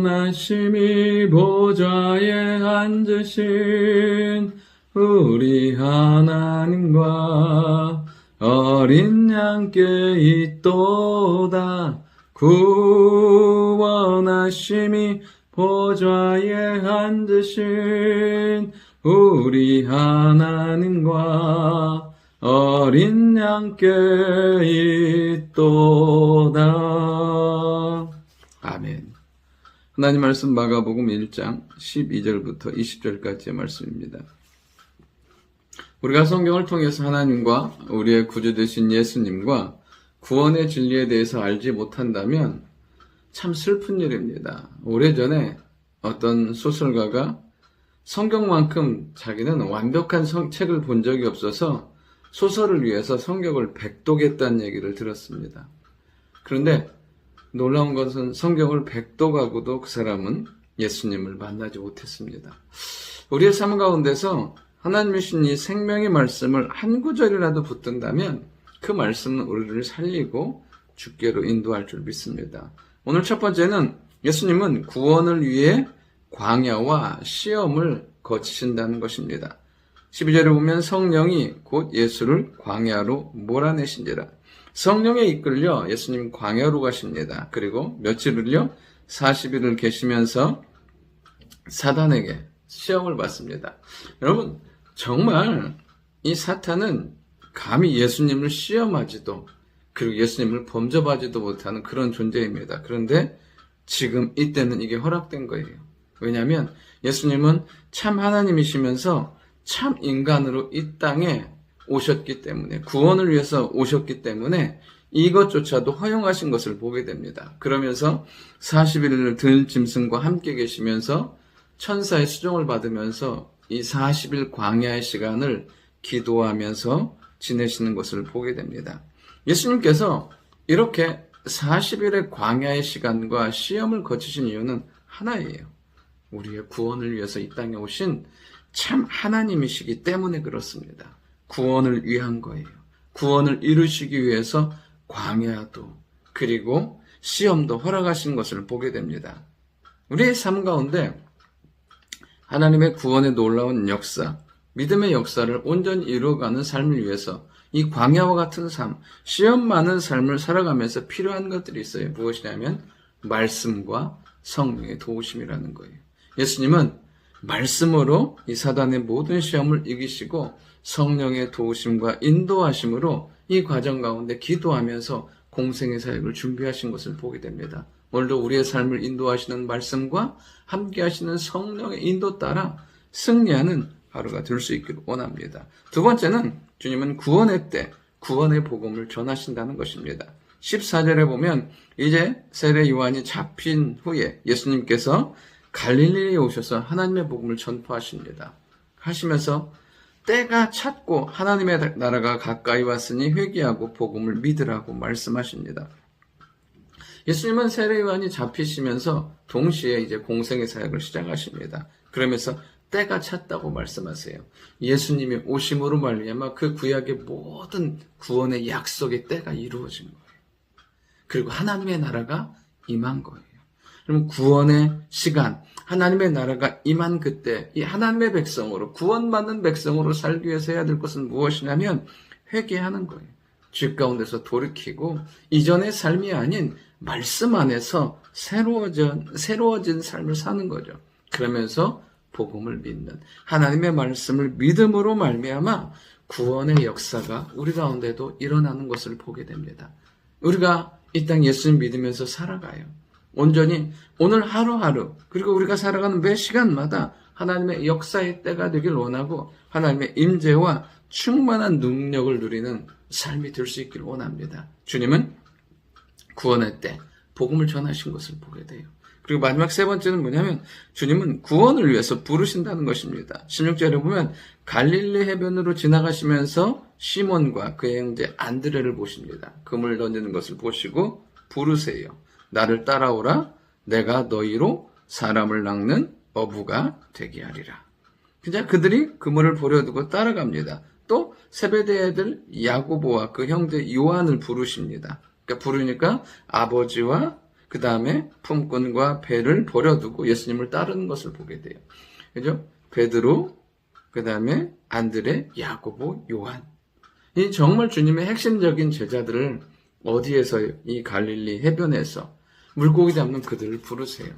구원하심이 보좌에 앉으신 우리 하나님과 어린 양께 있도다. 구원하심이 보좌에 앉으신 우리 하나님과 어린 양께 있도다. 아멘. 하나님 말씀 마가복음 1장 12절부터 20절까지의 말씀입니다. 우리가 성경을 통해서 하나님과 우리의 구주 되신 예수님과 구원의 진리에 대해서 알지 못한다면 참 슬픈 일입니다. 오래전에 어떤 소설가가 성경만큼 자기는 완벽한 책을 본 적이 없어서 소설을 위해서 성경을 백독했다는 얘기를 들었습니다. 그런데 놀라운 것은 성경을 백독하고도 그 사람은 예수님을 만나지 못했습니다. 우리의 삶 가운데서 하나님이 주신 이 생명의 말씀을 한 구절이라도 붙든다면 그 말씀은 우리를 살리고 주께로 인도할 줄 믿습니다. 오늘 첫 번째는 예수님은 구원을 위해 광야와 시험을 거치신다는 것입니다. 12절에 보면 성령이 곧 예수를 광야로 몰아내신지라. 성령에 이끌려 예수님 광야로 가십니다. 그리고 며칠을요 40일을 계시면서 사단에게 시험을 받습니다. 여러분 정말 이 사탄은 감히 예수님을 시험하지도 그리고 예수님을 범접하지도 못하는 그런 존재입니다. 그런데 지금 이때는 이게 허락된 거예요. 왜냐하면 예수님은 참 하나님이시면서 참 인간으로 이 땅에 오셨기 때문에 구원을 위해서 오셨기 때문에 이것조차도 허용하신 것을 보게 됩니다. 그러면서 40일을 들 짐승과 함께 계시면서 천사의 수종을 받으면서 이 40일 광야의 시간을 기도하면서 지내시는 것을 보게 됩니다. 예수님께서 이렇게 40일의 광야의 시간과 시험을 거치신 이유는 하나예요. 우리의 구원을 위해서 이 땅에 오신 참 하나님이시기 때문에 그렇습니다. 구원을 위한 거예요. 구원을 이루시기 위해서 광야도 그리고 시험도 허락하신 것을 보게 됩니다. 우리의 삶 가운데 하나님의 구원의 놀라운 역사, 믿음의 역사를 온전히 이루어가는 삶을 위해서 이 광야와 같은 삶, 시험 많은 삶을 살아가면서 필요한 것들이 있어요. 무엇이냐면 말씀과 성령의 도우심이라는 거예요. 예수님은 말씀으로 이 사단의 모든 시험을 이기시고 성령의 도우심과 인도하심으로 이 과정 가운데 기도하면서 공생의 사역을 준비하신 것을 보게 됩니다. 오늘도 우리의 삶을 인도하시는 말씀과 함께 하시는 성령의 인도 따라 승리하는 하루가 될 수 있기를 원합니다. 두 번째는 주님은 구원의 때 구원의 복음을 전하신다는 것입니다. 14절에 보면 이제 세례 요한이 잡힌 후에 예수님께서 갈릴리에 오셔서 하나님의 복음을 전파하십니다. 하시면서 때가 찼고 하나님의 나라가 가까이 왔으니 회개하고 복음을 믿으라고 말씀하십니다. 예수님은 세례 요한이 잡히시면서 동시에 이제 공생의 사역을 시작하십니다. 그러면서 때가 찼다고 말씀하세요. 예수님이 오심으로 말미암아 그 구약의 모든 구원의 약속의 때가 이루어진 거예요. 그리고 하나님의 나라가 임한 거예요. 그럼 구원의 시간, 하나님의 나라가 임한 그때 이 하나님의 백성으로 구원받는 백성으로 살기 위해서 해야 될 것은 무엇이냐면 회개하는 거예요. 죄 가운데서 돌이키고 이전의 삶이 아닌 말씀 안에서 새로워진 삶을 사는 거죠. 그러면서 복음을 믿는 하나님의 말씀을 믿음으로 말미암아 구원의 역사가 우리 가운데도 일어나는 것을 보게 됩니다. 우리가 이 땅 예수님 믿으면서 살아가요. 온전히 오늘 하루하루 그리고 우리가 살아가는 매 시간마다 하나님의 역사의 때가 되길 원하고 하나님의 임재와 충만한 능력을 누리는 삶이 될 수 있기를 원합니다. 주님은 구원의 때 복음을 전하신 것을 보게 돼요. 그리고 마지막 세 번째는 뭐냐면 주님은 구원을 위해서 부르신다는 것입니다. 16절에 보면 갈릴리 해변으로 지나가시면서 시몬과 그의 형제 안드레를 보십니다. 금을 던지는 것을 보시고 부르세요. 나를 따라오라. 내가 너희로 사람을 낚는 어부가 되게 하리라. 그냥 그들이 그물을 버려두고 따라갑니다. 또 세베대의 아들 야고보와 그 형제 요한을 부르십니다. 그러니까 부르니까 아버지와 그 다음에 품꾼과 배를 버려두고 예수님을 따르는 것을 보게 돼요. 그죠? 베드로, 그 다음에 안드레, 야고보, 요한. 이 정말 주님의 핵심적인 제자들을 어디에서요? 이 갈릴리 해변에서 물고기 잡는 그들을 부르세요.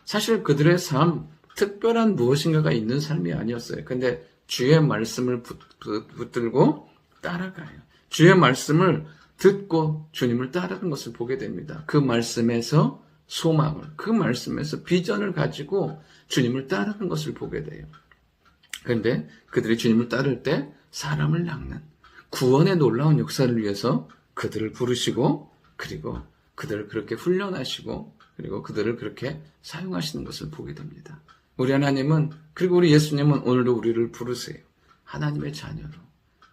사실 그들의 삶, 특별한 무엇인가가 있는 삶이 아니었어요. 근데 주의 말씀을 붙들고 따라가요. 주의 말씀을 듣고 주님을 따르는 것을 보게 됩니다. 그 말씀에서 소망을, 그 말씀에서 비전을 가지고 주님을 따르는 것을 보게 돼요. 그런데 그들이 주님을 따를 때 사람을 낚는 구원의 놀라운 역사를 위해서 그들을 부르시고 그리고 그들을 그렇게 훈련하시고 그리고 그들을 그렇게 사용하시는 것을 보게 됩니다. 우리 하나님은 그리고 우리 예수님은 오늘도 우리를 부르세요. 하나님의 자녀로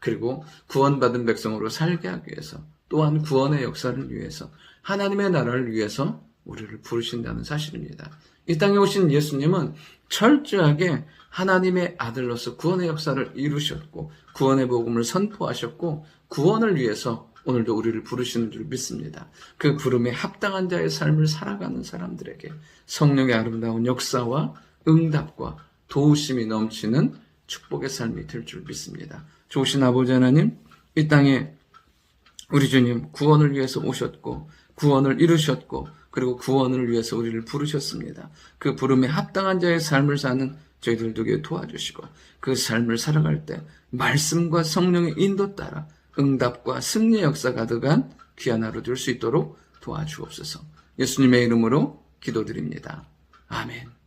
그리고 구원받은 백성으로 살게 하기 위해서 또한 구원의 역사를 위해서 하나님의 나라를 위해서 우리를 부르신다는 사실입니다. 이 땅에 오신 예수님은 철저하게 하나님의 아들로서 구원의 역사를 이루셨고 구원의 복음을 선포하셨고 구원을 위해서 오늘도 우리를 부르시는 줄 믿습니다. 그 부름에 합당한 자의 삶을 살아가는 사람들에게 성령의 아름다운 역사와 응답과 도우심이 넘치는 축복의 삶이 될 줄 믿습니다. 좋으신 아버지 하나님, 이 땅에 우리 주님 구원을 위해서 오셨고 구원을 이루셨고 그리고 구원을 위해서 우리를 부르셨습니다. 그 부름에 합당한 자의 삶을 사는 저희들 되게 도와주시고 그 삶을 살아갈 때 말씀과 성령의 인도 따라 응답과 승리의 역사 가득한 귀한 하루 될 수 있도록 도와주옵소서. 예수님의 이름으로 기도드립니다. 아멘.